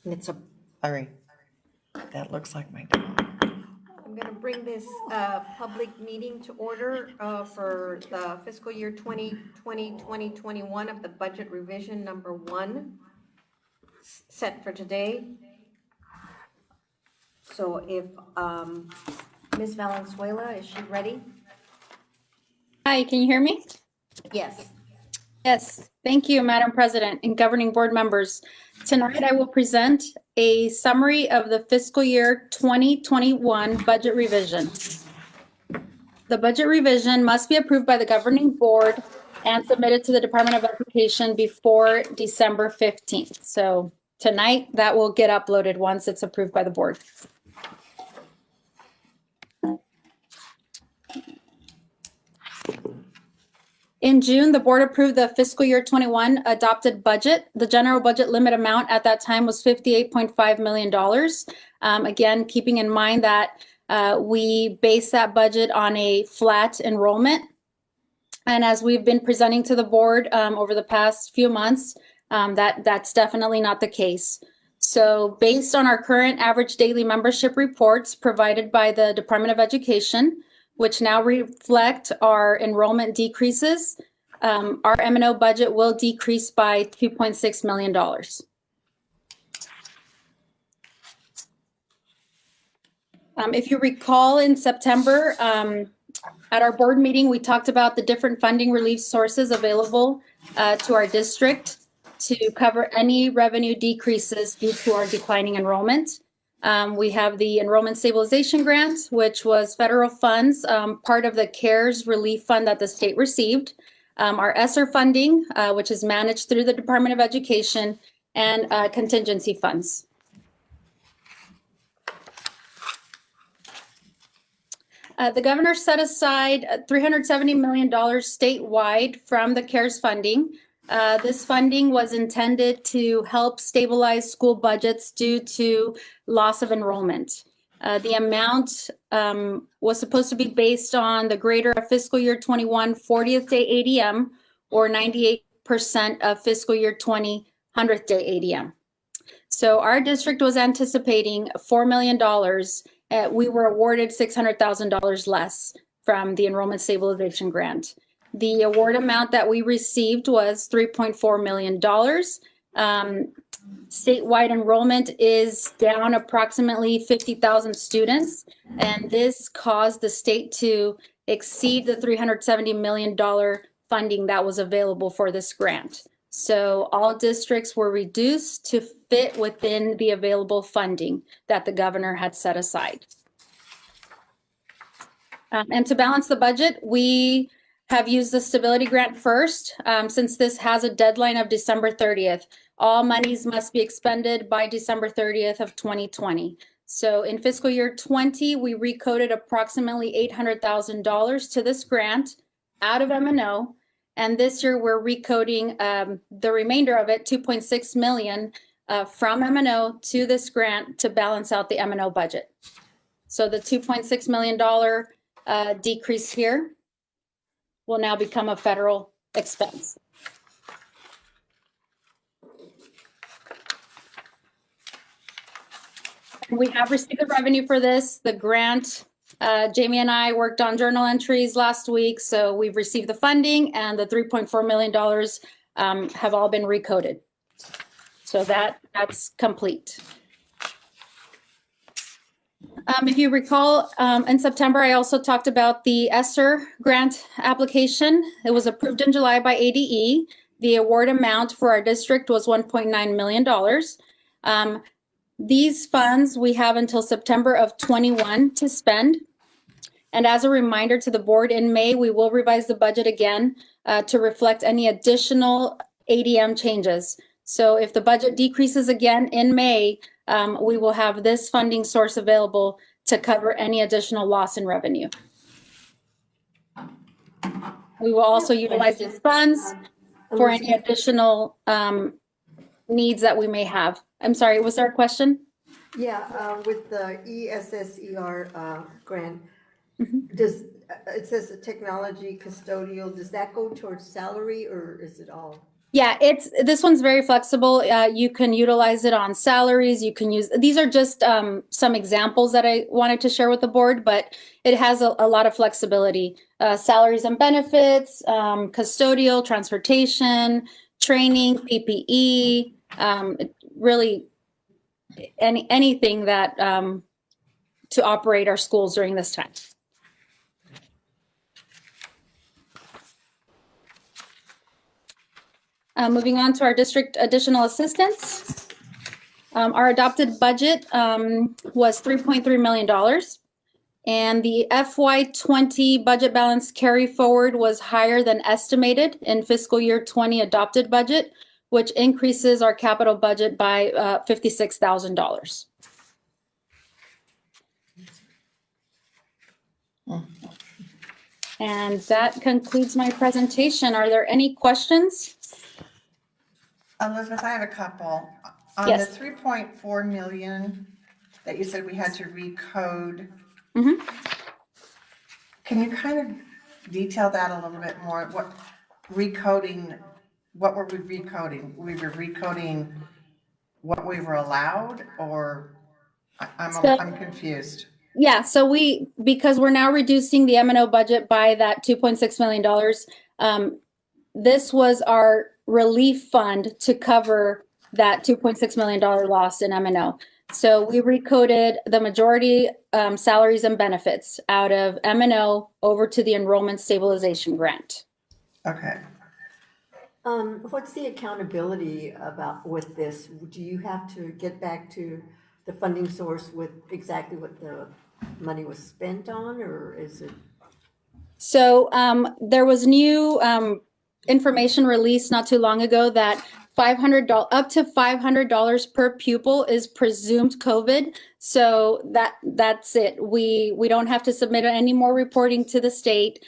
And it's a, All right. That looks like my dog. I'm going to bring this public meeting to order for the fiscal year 2020-2021 of the budget revision number 1 set for today. So if Ms. Valenzuela, is she ready? Hi, can you hear me? Yes. Yes, thank you, Madam President and governing board members. Tonight, I will present a summary of the fiscal year 2021 budget revision. The budget revision must be approved by the governing board and submitted to the Department of Education before December 15th. So tonight, that will get uploaded once it's approved by the board. In June, the board approved the fiscal year 21 adopted budget. The general budget limit amount at that time was $58.5 million. Again, keeping in mind that we base that budget on a flat enrollment. And as we've been presenting to the board over the past few months, that's definitely not the case. So based on our current average daily membership reports provided by the Department of Education, which now reflect our enrollment decreases, our M&O budget will decrease by $2.6 million. If you recall, in September, at our board meeting, we talked about the different funding relief sources available to our district to cover any revenue decreases due to our declining enrollment. We have the Enrollment Stabilization Grant, which was federal funds, part of the CARES relief fund that the state received. Our ESSER funding, which is managed through the Department of Education, and contingency funds. The governor set aside $370 million statewide from the CARES funding. This funding was intended to help stabilize school budgets due to loss of enrollment. The amount was supposed to be based on the greater of fiscal year 21 40th day ADM or 98% of fiscal year 20 100th day ADM. So our district was anticipating $4 million. We were awarded $600,000 less from the Enrollment Stabilization Grant. The award amount that we received was $3.4 million. Statewide enrollment is down approximately 50,000 students, and this caused the state to exceed the $370 million funding that was available for this grant. So all districts were reduced to fit within the available funding that the governor had set aside. And to balance the budget, we have used the stability grant first, since this has a deadline of December 30th. All monies must be expended by December 30th of 2020. So in fiscal year 20, we recoded approximately $800,000 to this grant out of M&O. And this year we're recoding the remainder of it, $2.6 million from M&O to this grant to balance out the M&O budget. So the $2.6 million decrease here will now become a federal expense. We have received the revenue for this. The grant, Jamie and I worked on journal entries last week, so we've received the funding, and the $3.4 million have all been recoded. So that's complete. If you recall, in September, I also talked about the ESSER grant application. It was approved in July by ADE. The award amount for our district was $1.9 million. These funds we have until September of 21 to spend. And as a reminder to the board, in May, we will revise the budget again to reflect any additional ADM changes. So if the budget decreases again in May, we will have this funding source available to cover any additional loss in revenue. We will also utilize these funds for any additional needs that we may have. I'm sorry, was there a question? Yeah, with the ESSER grant, Mm-hmm. it says technology custodial, does that go towards salary or is it all? Yeah, this one's very flexible. You can utilize it on salaries. You can use, these are just some examples that I wanted to share with the board, but it has a lot of flexibility. Salaries and benefits, custodial, transportation, training, PPE, really anything that to operate our schools during this time. Moving on to our district additional assistance. Our adopted budget was $3.3 million. And the FY20 budget balance carry forward was higher than estimated in fiscal year 20 adopted budget, which increases our capital budget by $56,000. And that concludes my presentation. Are there any questions? Elizabeth, I have a couple. On Yes. the 3.4 million that you said we had to recode, can you kind of detail that a little bit more? What recoding, what were we recoding? We were recoding what we were allowed, or I'm confused. Yeah, so because we're now reducing the M&O budget by that $2.6 million, this was our relief fund to cover that $2.6 million loss in M&O. So we recoded the majority salaries and benefits out of M&O over to the Enrollment Stabilization Grant. Okay. What's the accountability about with this? Do you have to get back to the funding source with exactly what the money was spent on, or is it? So there was new information released not too long ago that up to $500 per pupil is presumed COVID. So that's it. We don't have to submit any more reporting to the state.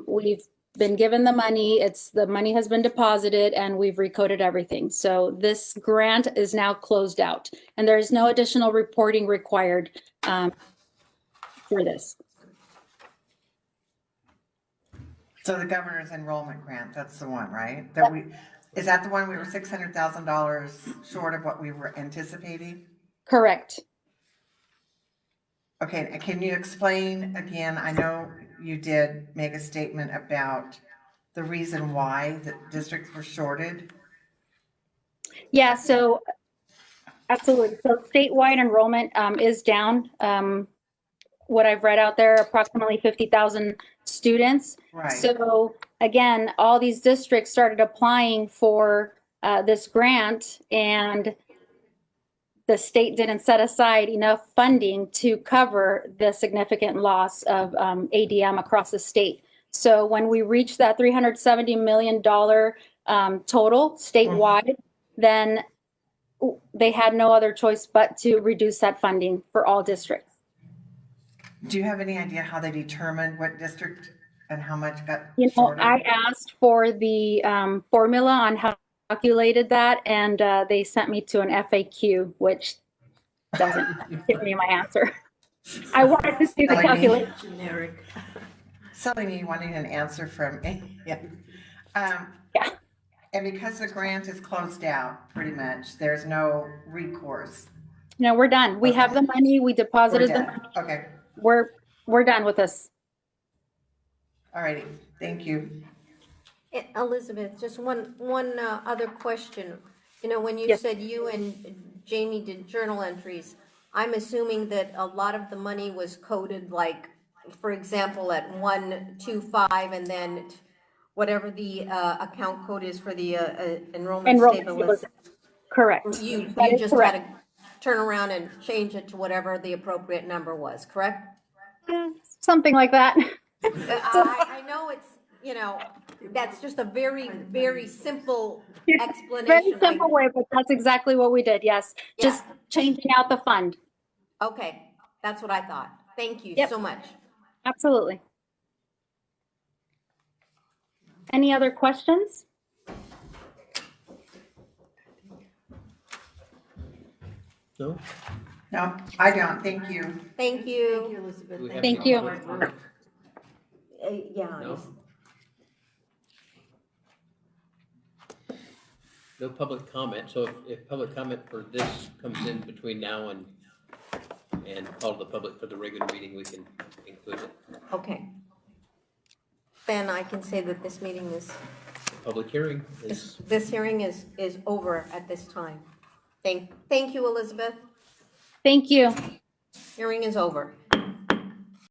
We've been given the money. The money has been deposited, and we've recoded everything. So this grant is now closed out, and there is no additional reporting required for this. So the governor's enrollment grant, that's the one, right? Is that the one we were $600,000 short of what we were anticipating? Correct. Okay, can you explain again? I know you did make a statement about the reason why the districts were shorted. Yeah, so absolutely. So statewide enrollment is down. What I've read out there, approximately 50,000 students. Right. So again, all these districts started applying for this grant, and the state didn't set aside enough funding to cover the significant loss of ADM across the state. So when we reached that $370 million total statewide, then they had no other choice but to reduce that funding for all districts. Do you have any idea how they determined what district and how much got shorted? I asked for the formula on how calculated that, and they sent me to an FAQ, which doesn't give me my answer. I wanted to see the calculation. Generic. Selling me wanting an answer from me. Yeah. Yeah. And because the grant is closed out, pretty much, there's no recourse. No, we're done. We have the money. We deposited the money. Okay. We're done with this. All righty. Thank you. Elizabeth, just one other question. You know, when you Yes. said you and Jamie did journal entries, I'm assuming that a lot of the money was coded, like, for example, at 125, and then whatever the account code is for the enrollment stabilization. Correct. You That is just correct. had to turn around and change it to whatever the appropriate number was, correct? Something like that. I know it's, you know, that's just a very, very simple Very explanation. simple way, but that's exactly what we did. Yes. Just changing out the fund. Okay, that's what I thought. Thank you Yep. so much. Absolutely. Any other questions? No? No, I don't. Thank you. Thank Thank you, you. Elizabeth. Do we have Thank any you. public comment? Yeah. No? No public comment, so if public comment for this comes in between now and call the public for the regular meeting, we can include it. Okay. Then I can say that this meeting Public hearing is, this hearing is over at this time. Thank you, Elizabeth. Thank you. Hearing is over.